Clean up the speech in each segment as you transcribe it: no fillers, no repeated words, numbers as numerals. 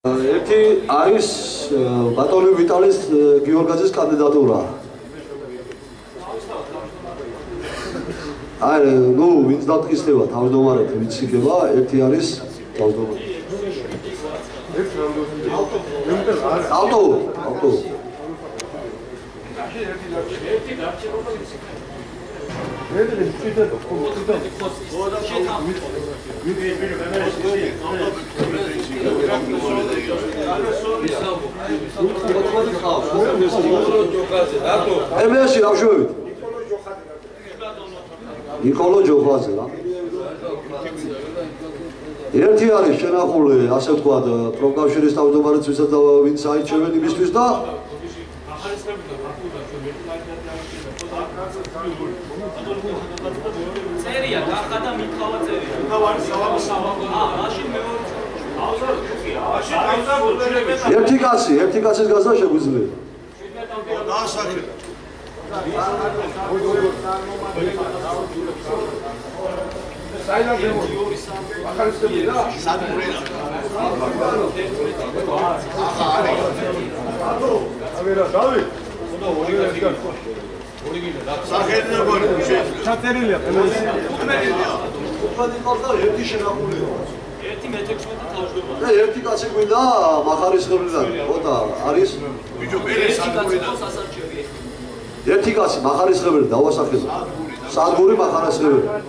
ერთი არის ბატონი ვიტალის გიორგაძის კანდიდატურა. აი, ნუ ვინც დათქისდება თავმჯდომარედ, ვინც იქნება, ერთი არის თავმჯდომარე. ავტო. ემეში რავშვებით. ნიკოლო ჯოხაძე რა. ერთი არის შენახული, ასე ვთქვათ, პროფკავშირის თავმჯდომარედ, ვისაც ვინც აირჩევენ იმისთვის და წერია, გახადა მითხავა წერია. მაშინ მეორე. ერთი კაცის გასა შეგვიძლია. დაასახე. საიდან ახალისები რა? სადმურენა. აღარა, დავით. სახედნებოდი ჩაწერილია ტელევიზია. უფალი ყავს და ერთი შენახულია. ერთი მე-16 თავმჯდომარე. და ერთი კაცი გვინდა მახარისხევლიდან. ხოდა არის ბიჭო პერეს სადმურიდან. ერთი კაცი მახარისხევლიდან დავასახელო. სადმური მახარისხევლიდან.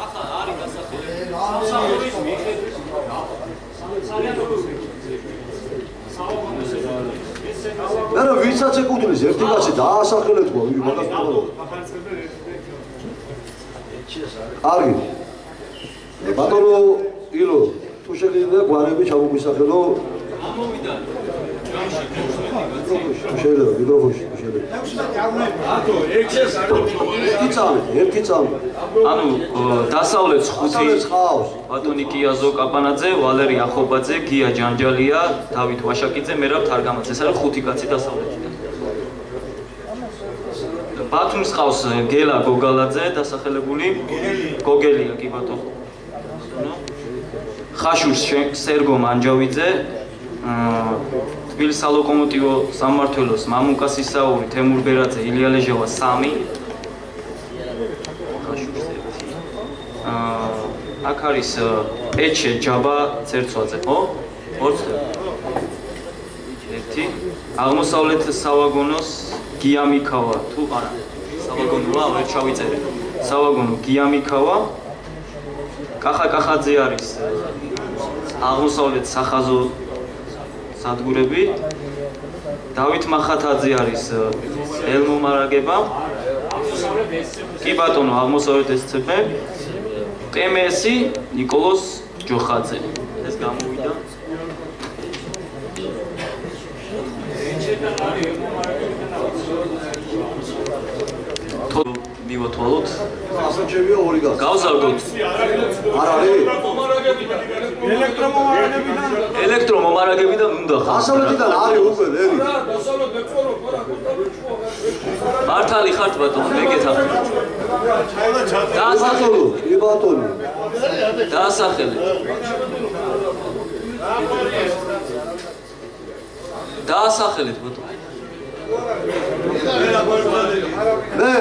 ახლა არის დასახელებული. სამსახურის მიხედვით. არა ვისაც ეკუთვნის ერთი კაცი დაასახელეთ გვა ვინ მაგას თქო. კარგი. ბატონო ილო თუ შეგიძლია გვარები ჩამომისახელო. ამოვიდა. შეიძლება მიკროფონში შეიძლება. ერთი წამი. ანუ დასავლეთს 5 ხავს. ბატონი კიაზო კაპანაძე, ვალერი ახობაძე, გია ჯანჯალია, დავით ვაშაკიძე, მერაბ თარგამაძე. ეს არის 5 კაცი დასავლეთიდან. ბათუმს ყავს გელა გოგალაძე დასახელებული. გოგელია კი ბატონო. ხაშურს სერგო მანჯავიძე, თბილისის ლოკომოტივო სამმართველოს მამუკა სისაური, თემურ ბერაძე, ილია ლეჟევა 3. ხაშურს 1. აქ არის პეჩე ჯაბა ცერცვაძე, ხო? 2. 1. აღმოსავლეთ სავაგონოს გიამიქავა, თუ არა. სავაგონოა, ვერ ჩავიწერე. სავაგონო გიამიქავა. კახაკახაძე არის აღმოსავლეთ სახაზო სადგურები. დავით მახათაძე არის ელმომარაგება. კი ბატონო, აღმოსავლეთ SCP. პმსი ნიკოლოს ჯოხაძე. ეს გამოვიდა. მივათვალოთ. ასაჩებია ორი გას. გავზარდოთ. არ არის? ელექტრომომარაგებიდან უნდა ხარ. დასავლეთიდან არის უკვე ლევი. მართალი ხართ ბატონო, მეკეთა. დაასახელო, კი ბატონო. დაასახელეთ. დაასახელეთ ბატონო. მე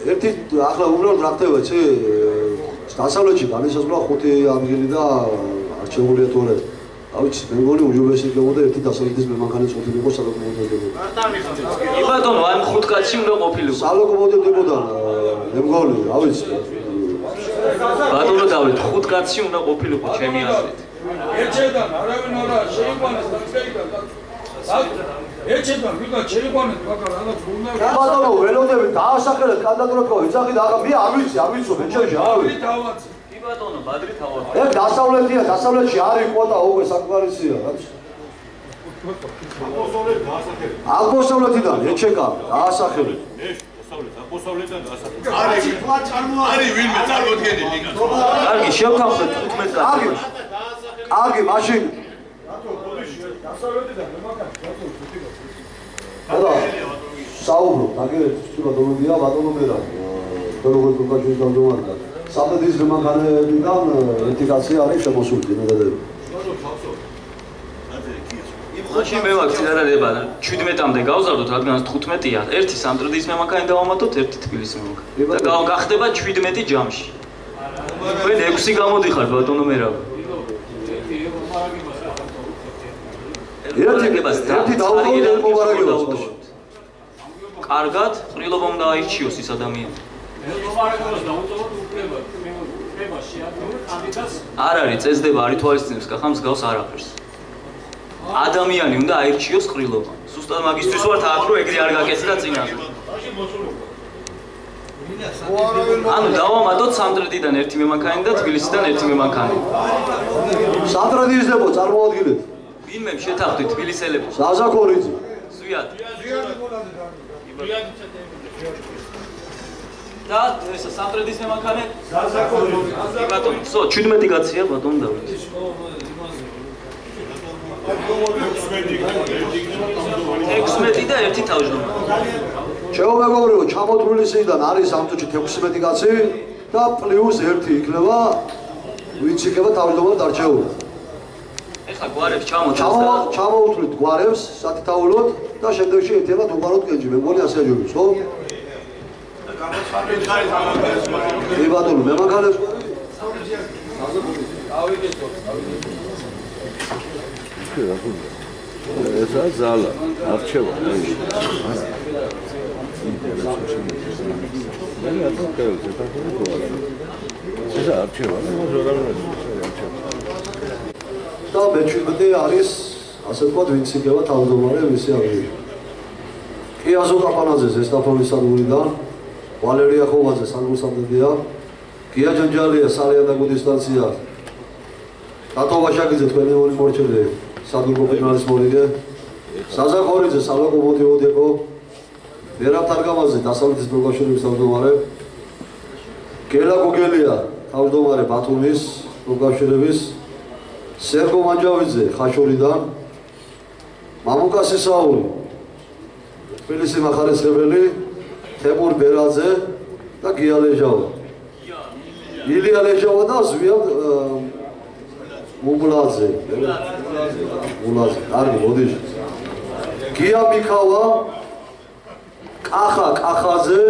ერთი ახლა უბრალოდ რა ხდება ცი დასავლეთში განისაზღვრა 5 ადგილი და არჩეულია თორე რა ვიცი მე მგონი უჯობესი იქნებოდა ერთი დასავლეთის მემანქანის ყოფილიყო სალოკომოტივებიდან კი ბატონო ამ 5 კაცი უნდა ყოფილიყო სალოკომოტივებიდან მე მგონი რა ვიცი ბატონო დავით 5 კაცი უნდა ყოფილიყო ჩემი აზრით ერთედან არავინ არა შეიყვანეს დაგეიდა ერთედან ვიღაც შეიყვანეს მაგარ რაღაც უნდა ბატონო ველოდები დაასახელეთ კანდიდატურა თქო ეძახი და მე ამიცო მეჩერში ავი თავაც კი ბატონო ბადრი თავად ეგ დასავლეთია დასავლეთში არის კვოტა უკვე საკმარისია რა აღმოსავლეთიდან ეჩეკა დაასახელეთ აღმოსავლეთიდან დაასახელეთ არის ვინმე წარმოდგენილი კაცო კარგი შევთავაზეთ 15 კაცი კარგი მაშინ დასავლეთიდან მემანქანა და საუბრო დაგერეთ ცუდა დონებია ბატონო მერა როგორ პროფესიონალ გამდგომარდა საბედის მემანქანებიდან ერთი კაცი არის შემოსული ნებადები მაშინ მე ვაქ ციტადადება 17-მდე გავზარდოთ, რადგანაც 15-ია. ერთი სამტრედიის მემანქანი დავამატოთ, ერთი თბილისის მემანქანი. და გახდება 17 ჯამში. თქვენ 6 გამოდიხართ ბატონო მერაბ. ერთი დავუყოთ მოვარაგებას. კარგად, ყრილობა უნდა აირჩიოს ის ადამიანი. არ არის წესდება, არ ითვალისწინებს კახა მსგავს არაფერს. ადამიანი უნდა აირჩიოს ყრილობა. ზუსტად მაგისთვის ვართ აქ, რომ ეგრე არ გაკეთდა წინაზე. ანუ დავამატოთ სამტრედიდან ერთი მემანქანი და თბილისიდან ერთი მემანქანი. სამტრედიისდებო წარმოადგინეთ. ვინმე შეთანხმდით თბილისელებო? ზაზაკორიძე. ზვიად. და ეს სამტრედის მემანქანე? ზაზაკორიძე. ბატონო, 17 გაცია ბატონო დავით. 16 და ერთი თავმჯდომარე. ჩემო მეგობრებო, ჩამოთვლილი სიდან არის ამ წუთში 16 კაცი და პლუს 1 იქნება ვინც იქნება თავმჯდომარედ არჩეული. ეხლა გვარებს ჩამოთვლით. ჩამოვთვლით გვარებს სათითაულოდ და შემდეგში ერთიანად უყაროთ კენჭი. მე მგონი ასე აჯობებს, ხო? კი ბატონო, მემანქანებს ესა ზალა არჩევა და მე-17 არის ასე ვთქვათ ვინც იქნება თავმჯდომარე მისი აღიარება. კი აზო კაპანაძე ზესტაფონის სადგურიდან, ვალერია ხოვაძე სადგურსამდედია, გია ჯანჯალია სალიანაგუდის სტაცია, რატო ვაშაკიძე თქვენი მორჩილე სადგურკოპინალის მორიგე, საზახორიძე სალოკომოტივო დეპო, ვერა თარგამაძე დასავლეთის პროგრამის თავმჯდომარე, გელა გოგელია თავმჯდომარე ბათუმის პროგრამის, სერგო მანჯავიძე ხაშურიდან, მამუკა სისაული თბილისი მახარესებელი, თემურ ბერაძე და გია ლეჟავა. ილია ლეჟავა და ზვიად მულაძე. კარგი, მოდიში. გია მიქავა, კახა კახაძე,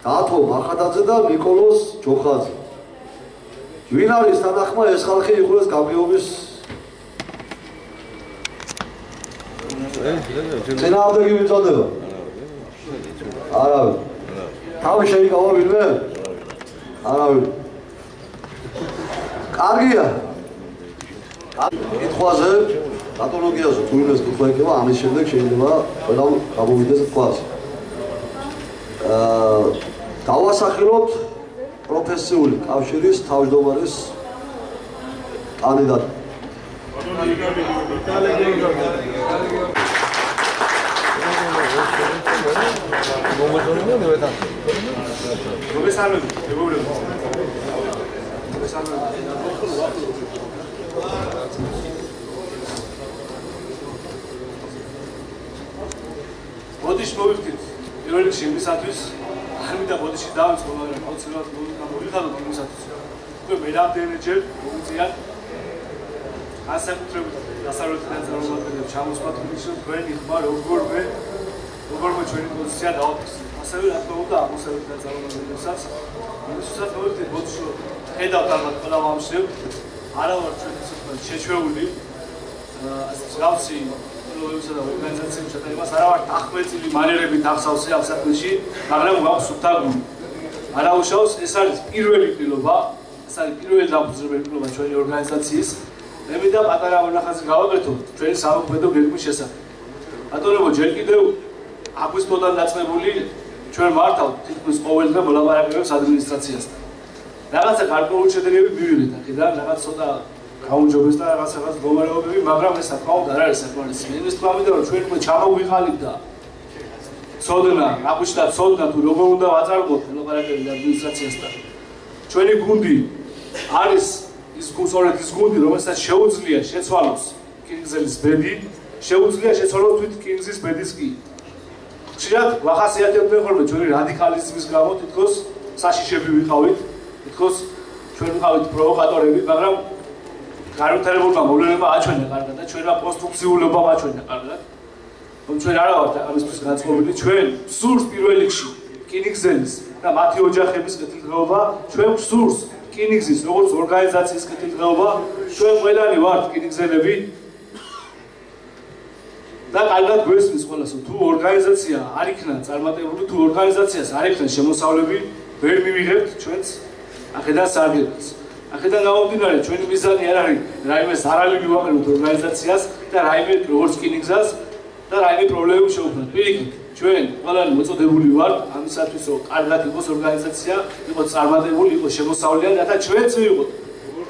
დათო მახატაძე და ნიკოლოს ჯოხაძე. ვინ არის თანახმა ეს ხალხი იხურეს გამგეობის წინააღმდეგი ვიწოდება? არავინ. თავი შეიკავა ვინმე? არავინ. კარგია. კითხვაზე, პათოლოგიაზე თუ ვინმეს კითხვა იქნება, ამის შემდეგ შეიძლება ყველა გამოვიდეს თქვას. დავასახელოთ პროფესიული კავშირის თავმჯდომარის კანდიდატი. ბოდიში მოვიხდით პირველ რიგში იმისათვის, არ მინდა ბოდიში დავიწყო, მაგრამ აუცილებლად მოვიხადოთ იმისათვის. უკვე მე რამდენჯერ მომწია განსაკუთრებით დასავლეთიდან წარმომადგენლებს ჩამოსვათ იმის, რომ თქვენი ხმა როგორმე ჩვენი პოზიცია დააფიქსიროთ. ასევე რა თქმა უნდა აღმოსავლეთიდან წარმომადგენლებსაც იმისათვის მოვიხდით ბოდიში ხედავთ ალბათ ყველა ამშევ, არა ვარ ჩვენ ისე თქვა შეჩვეული გავსი ლოევსა და ორგანიზაციებსა და იმას არა ვარ დახმეტილი მანერებით ახსავსე ამ საქმეში, მაგრამ გვაქვს სუფთაგული. არაუშავს ეს არის პირველი პირობა, ეს არის პირველი დამფუძნებელი პირობა ჩვენი ორგანიზაციის. მე მინდა პატარა მონახაზი გავაკეთოთ ჩვენი სამოქმედო გეგმის შესახებ. ბატონებო, ჯერ კიდევ აგვისტოდან დაწყებული ჩვენ მართავთ თითქმის ყოველდღე მოლაპარაკებებს ადმინისტრაციასთან. რაღაცა გარკვეული შედეგები მივიღეთ აქედან, რაღაც ცოტა გაუმჯობეს და რაღაც მდგომარეობები, მაგრამ ეს რა თქმა უნდა არ არის საკმარისი. იმის თქმა მინდა რომ ჩვენ უკვე ჩამოვიღალით და ცოდნა, აღვიშთა ცოდნა თუ როგორ უნდა ვაწარმოოთ მოლაპარაკებები ადმინისტრაციასთან. ჩვენი გუნდი არის ის გუნდი, რომელსაც შეუძლია შეცვალოს კინგზელის ბედი, შეუძლია შეცვალოს თვით კინგზის ბედის კი. ხშირად ვახასიათებდნენ ხოლმე ჩვენი რადიკალიზმის გამო თითქოს საშიშები ვიყავით, თითქოს ჩვენ ვიყავით პროვოკატორები, მაგრამ განვითარებულმა მოვლენებმა აჩვენა კარგად და ჩვენმა კონსტრუქციულებამ აჩვენა კარგად. რომ ჩვენ არა ვართ ამისთვის განწყობილი, ჩვენ სურს პირველ რიგში რკინიგზელის და მათი ოჯახების კეთილდღეობა, ჩვენ სურს რკინიგზის როგორც ორგანიზაციის კეთილდღეობა, ჩვენ ყველანი ვართ რკინიგზელები და კარგად გვესმის ყველას, თუ ორგანიზაცია არ იქნა წარმატებული, თუ ორგანიზაციას არ იქნა შემოსავლები, ვერ მივიღებთ ჩვენს აქედან სარგებლობას. აქედან გამომდინარე, ჩვენი მიზანი არ არის რაიმე ზარალი მივაყენოთ ორგანიზაციას და რაიმე როგორც რკინიგზას და რაიმე პრობლემები შევქმნათ. პირიქით, ჩვენ ყველანი მოწოდებული ვართ ამისათვის, რომ კარგად იყოს ორგანიზაცია, იყოს წარმატებული, იყოს შემოსავლიანი, რათა ჩვენც ვიყოთ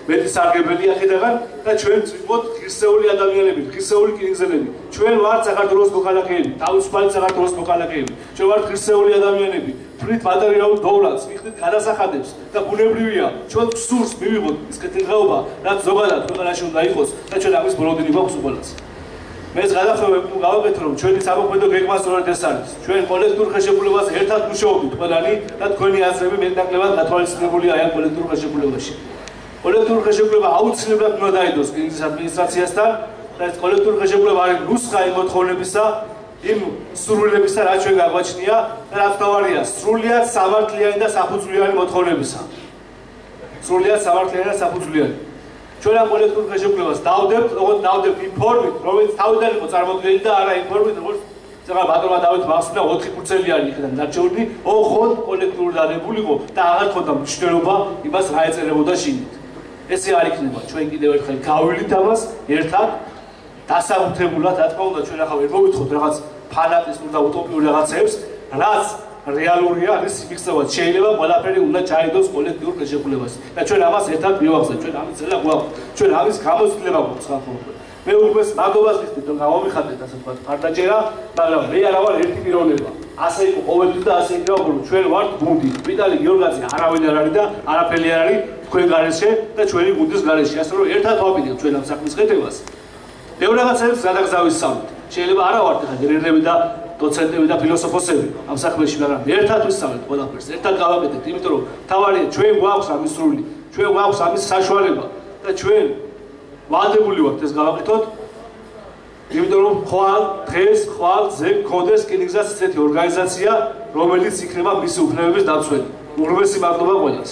მეტი სარგებელი აქედან და ჩვენც ვიყოთ ღირსეული ადამიანები, ღირსეული რკინიგზელები. ჩვენ ვართ საქართველოს მოქალაქეები, თავისუფალი საქართველოს მოქალაქეები. ჩვენ ვართ ღირსეული ადამიანები. თვლით მატერიალურ დოვლას, ვიხდით გადასახადებს და ბუნებრივია, ჩვენ სურს მივიღოთ ის კეთილდღეობა, რაც ზოგადად ქვეყანაში უნდა იყოს და ჩვენ ამის ბოლოდინი გვაქვს უყოლას. მე გადახვევებ თუ გავაკეთო რომ ჩვენი სამოქმედო გეგმა სწორედ ეს არის. ჩვენ კოლექტიურ ხელშეკრულებას ერთად მუშაობთ ყველანი და თქვენი აზრები მეტნაკლებად გათვალისწინებულია აი ამ კოლექტიურ ხელშეკრულებაში. კოლექტიურ ხელშეკრულება აუცილებლად უნდა დაიდოს რკინიგზის ადმინისტრაციასთან და ეს კოლექტიურ ხელშეკრულება არის ნუსხა იმ მოთხოვნებისა, იმ სურვილებისა, რაც ჩვენ გაგვაჩნია და რაც თავარია, სრულიად სამართლიანი და საფუძვლიანი მოთხოვნებისა. სრულიად სამართლიანი და საფუძვლიანი. ჩვენ ამ კოლექტიურ ხელშეკრულებას დავდებთ, როგორც დავდებთ იმ ფორმით, რომელიც თავიდან იყო წარმოდგენილი და არა იმ ფორმით, როგორც ზოგადად ბატონმა დავით მახსოვნა 4 იქიდან დარჩეული, ოღონდ კოლექტიური დადებულიყო და აღარ ქონდა მნიშვნელობა იმას რა ეწერებოდა შინით. ესე არ იქნება, ჩვენ კიდევ ერთხელ გავვილით ამას ერთად დასაბუთებულად, რა თქმა უნდა, ჩვენ ახლა ვერ მოვითხოთ რაღაც ფანატიზმურ და უტოპიურ რაღაცებს, რაც რეალურია, რის მიღწევად შეიძლება ყველაფერი უნდა ჩაიდოს კოლექტიურ ხელშეკრულებაში. და ჩვენ ამას ერთად მივახსენებთ, ჩვენ ამის წელა გვაქვს, ჩვენ ამის გამოცდილება გვაქვს ხალხო. მე უბრალოდ მაგობას ვიხდით, რომ გამომიხატეთ ასე თქვა ფარდაჭერა, მაგრამ მე არა ვარ ერთი პიროვნება. ასე იყო ყოველთვის და ასე იქნება უბრალოდ ჩვენ ვართ გუნდი. ვიტალი გიორგაძე არავინ არ არის და არაფერი არ არის თქვენ გარეშე და ჩვენი გუნდის გარეშე. ასე რომ ერთად ვაპირებთ ჩვენ ამ საქმის კეთებას. ბევრ რაღაცებს გადაგზავისავთ. შეიძლება არა ვართ ხა გერერები და დოცენტები და ფილოსოფოსები ამ საქმეში, მაგრამ ერთად ვისწავლეთ ყველაფერს, ერთად გავაკეთებთ, იმიტომ რომ თავარია ჩვენ გვაქვს ამის სრული, ჩვენ გვაქვს ამის საშუალება და ჩვენ ვადებული ვართ ეს გავაკეთოთ. იმიტომ რომ ხვალ დღეს ხვალ ზე გქონდეს რკინიგზას ესეთი ორგანიზაცია, რომელიც იქნება მისი უფლებების დაცველი. უღრმესი მადლობა ყველას.